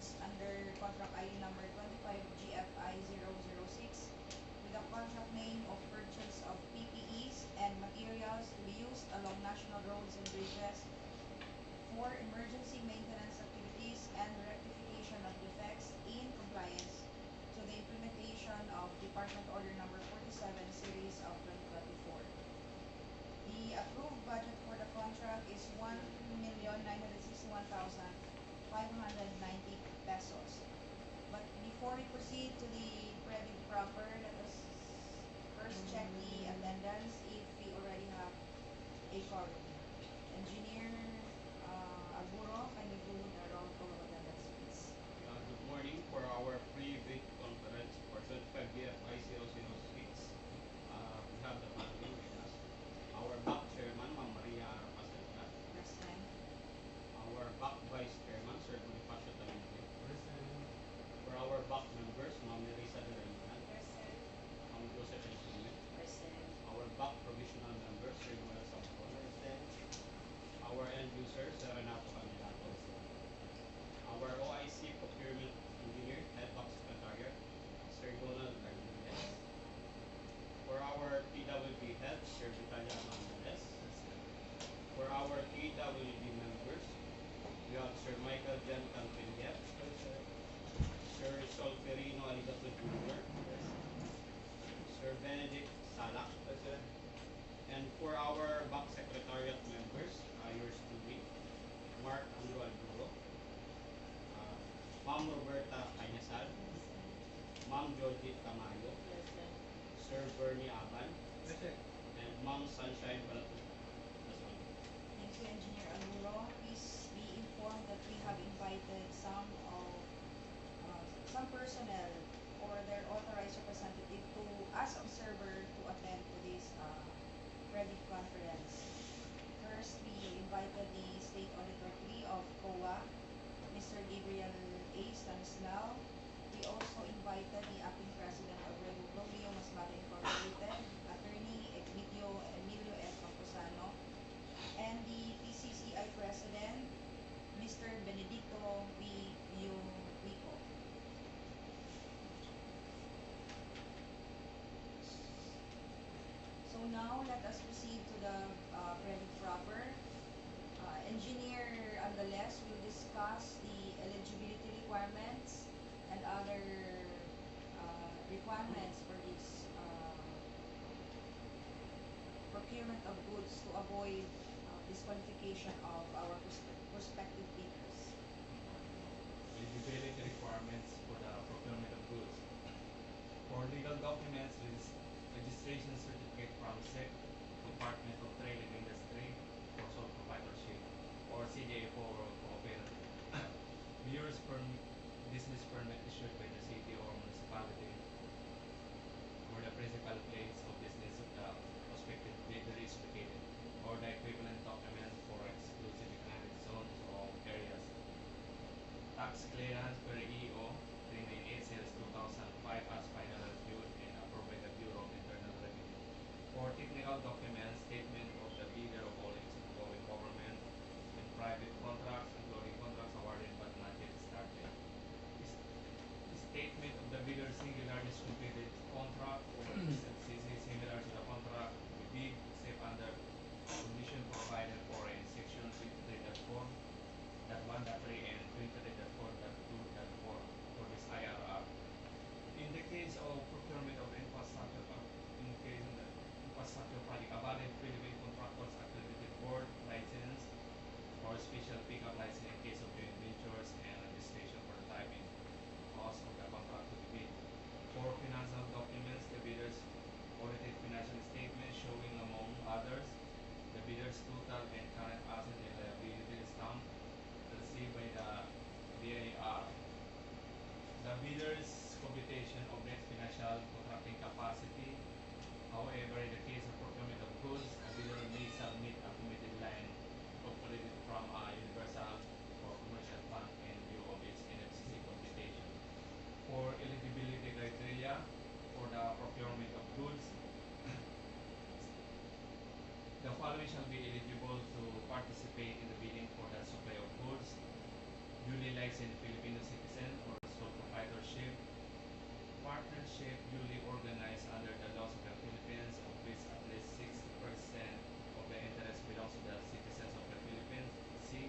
goods under contract ID number 25 GFI 006 with the contract name of purchase of PPEs and materials to be used along national roads and bridges for emergency maintenance activities and rectification of defects in compliance to the implementation of Department Order number 47 series of 2024. The approved budget for the contract is 1,961,590 pesos. But before we proceed to the credit proper, let us first check the attendance if we already have a quorum. Engineer Aguro, can you do the roll call of attendance, please? Good morning. For our pre-bid conference for 25 DFI 006, we have the following with us. Our back chairman, Ma'am Maria Paseta. Present. Our back vice chairman, Sir Bonifacio Talente. Present. For our back members, Ma'am Nerissa de Reina. Present. Ma'am Joseph Engineer. Present. Our back provisional members, Sir Noel Sampon. Present. Our end users, Sir Renato Candidato. Our OIC Procurement Engineer, Head of Secretariat, Sir Donald Arguelles. For our PWB Head, Sir Vitalia Hernandez. For our PWB members, we have Sir Michael Jan Campillet, Sir Solferino Aligato Jr., Sir Benedict Salak, and for our back secretariat members, yours truly, Mark Andrew Alduro, Ma'am Roberta Cañasal, Ma'am Jodie Tamayo, Sir Bernie Aban, and Ma'am Sunshine Balatu. Thank you, Engineer Aguro. Please be informed that we have invited some personnel or their authorized representative to, as observer, to attend to this credit conference. First, we invited the State Auditor 3 of COA, Mr. Gabriel A. Stanislao. We also invited the Acting President of DPWH Masbate Incorporated, Attorney Emilio F. Camposano, and the PCCI President, Mr. Benedicto V. Rico. So now, let us proceed to the credit proper. Engineer Andales will discuss the eligibility requirements and other requirements for this procurement of goods to avoid disqualification of our prospective bidders. Eligibility requirements for the procurement of goods. For legal documents, registration certificate from SEC, Department of Trade and Industry, for sole proprietorship, or CDA for cooperative. Business permit issued by the city or municipality where the principal place of business of the prospective bidder is located, or the equivalent document for exclusive economic zones or areas. Tax clearance per EO 398 sales 2005 as final reviewed and approved by the Bureau of Internal Revenue. For technical documents, statement of the bidder of all its ongoing government and private contracts, including contracts awarded but not yet started. Statement of the bidder's singularly completed contract or similar to the contract to be bid except under condition provided for in section 23.4, that 1.3 and 23.4.2.4 for this IRR. In the case of procurement of infrastructure, in the case of the infrastructure project, a valid Philippine Contractors Accredited Board license or special pickup license in case of joint ventures and registration for the timing cost of the contract to be bid. For financial documents, the bidder's audited financial statement showing, among others, the bidder's total and current asset and liability stamp received by the BIR. The bidder's computation of net financial contracting capacity. However, in the case of procurement of goods, a bidder may submit a committed line of credit from a licensed Filipino citizen or sole proprietorship, partnership duly organized under the laws of the Philippines, of which at least 60% of the interest belongs to the citizens of the Philippines. C.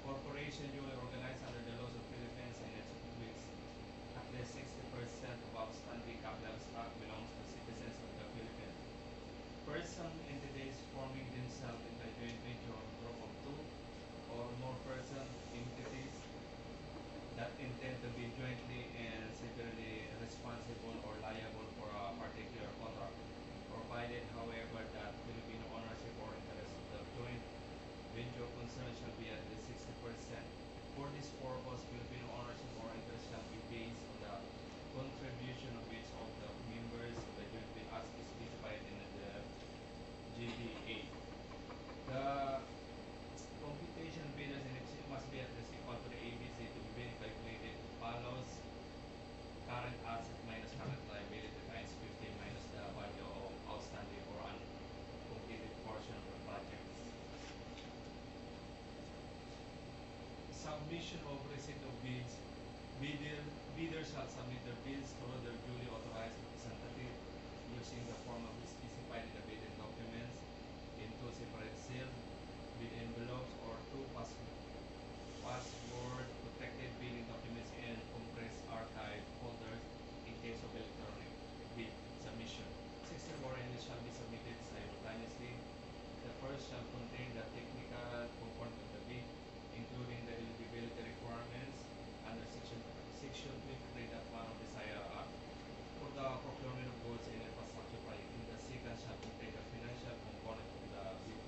Corporation duly organized under the laws of the Philippines, and its which at least 60% of outstanding capital stock belongs to citizens of the Philippines. Person entities forming themselves into a joint venture or group of two or more person entities that intend to be jointly and severally responsible or liable for a particular contract, provided, however, that Filipino ownership or interest of the joint venture concern shall be at least 60%. For this purpose, Filipino ownership or interest shall be based on the contribution of each of the members of the joint venture as specified in the GDA. The computation of bidders in exchange must be at least equal to the ABC to be calculated as follows: current asset minus current liability times 15 minus the value of outstanding or uncompleted portion of the project. Submission of receipt of bids. Bidders shall submit their bids through their duly authorized representative using the form of specified in the bidding documents in two separate sealed bid envelopes or two password protected bidding documents in compressed archive folders in case of electronic bid submission. 64 entries shall be submitted simultaneously. The first shall contain the technical component of the bid, including the eligibility requirements under Section 23.1 of the SIA Act for the procurement of goods and infrastructure project. And the second shall contain the financial component of the bid.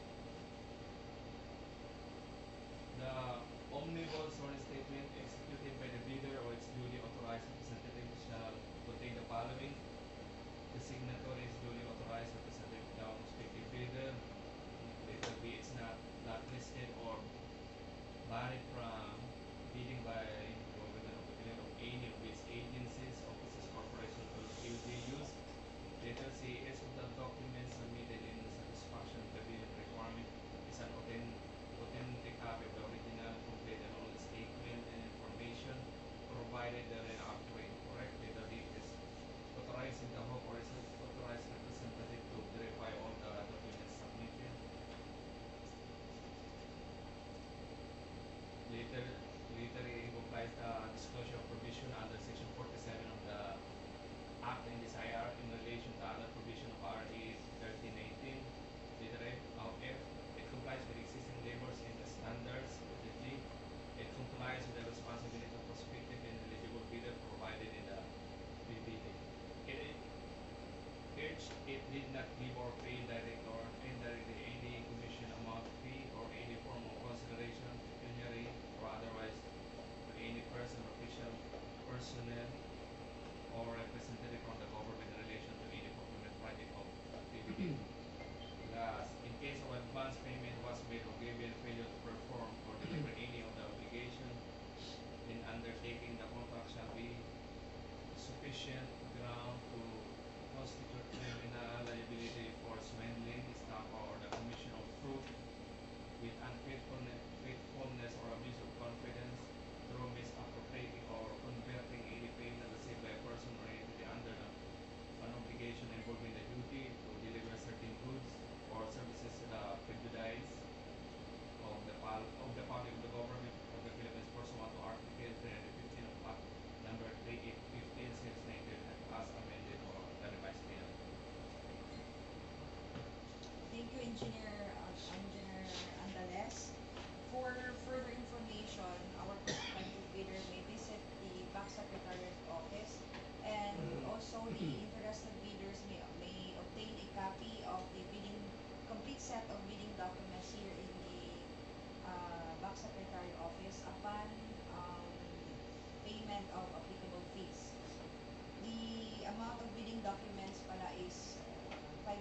The omnibus sworn statement executed by the bidder or its duly authorized representative shall contain the following: the signatory is duly authorized representative of the respective bidder. Letter B is not listed or barred from bidding by government of the Philippines of any of its agencies, offices, corporations, or LGUs. Letter C, each of the documents submitted in satisfaction of the bidding requirement is an authentic copy of the original, complete, and all statement and information, provided that an accurate and correct. Letter D is authorizing the hope or is authorized representative to verify all the documents submitted. Letter A complies the disclosure provision under Section 47 of the Act and this IR in relation to other provision of RA 1318. Letter F, it complies with existing labors and the standards. Letter G, it complies with the responsibility of prospective and eligible bidder provided in the PBD. It did not give or pay direct or indirectly any commission amount, fee, or any form of consideration, pecuniary or otherwise, to any person, official, personnel, or representative from the government in relation to any procurement project of PBB. Last, in case of advance payment was made or given failure to perform or deliver any of the obligation in undertaking, the contract shall be sufficient ground to constitute criminal liability for swindling, estafa, or the commission of fraud with unfaithfulness or abuse of confidence through misappropriating or converting any payment received by a person or entity under an obligation involving the duty to deliver certain goods or services to the prejudice of the public of the government of the Philippines pursuant to Article 315 of Act number 3815 since 1990 as amended or the revised later. Thank you, Engineer Andales. For further information, our prospective bidder may visit the back Secretariat office, and also the interested bidders may obtain a copy of the complete set of bidding documents here in the back Secretary office upon payment of applicable fees. The amount of bidding documents pala is 5,000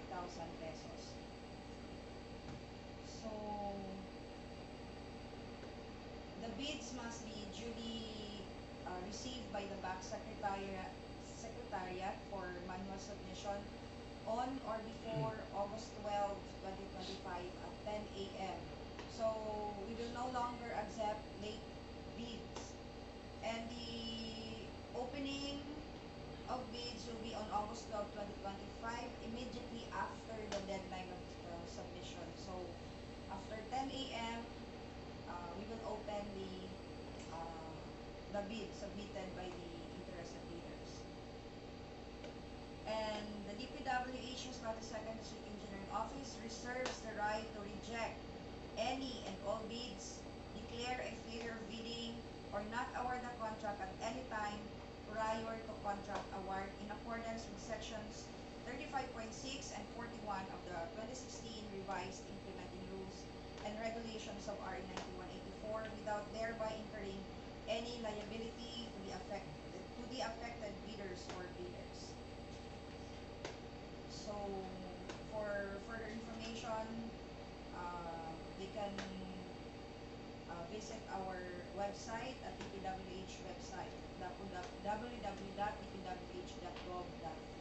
pesos. So, the bids must be duly received by the back Secretariat for manual submission on or before August 12, 2025 at 10 a.m. So, we will no longer accept late bids bids will be on August 12, 2025, immediately after the deadline of submission. So, after 10 a.m., we will open the bid submitted by the interested bidders. And the DPWH Masbate Second District Engineering Office reserves the right to reject any and all bids, declare a failure of bidding, or not award the contract at any time prior to contract award in accordance with sections 35.6 and 41 of the 2016 revised implementing rules and regulations of RE 9184 without thereby incurring any liability to the affected bidders or bidders. So, for further information, they can visit our website at DPWH website, www.dpwh.gov.ph.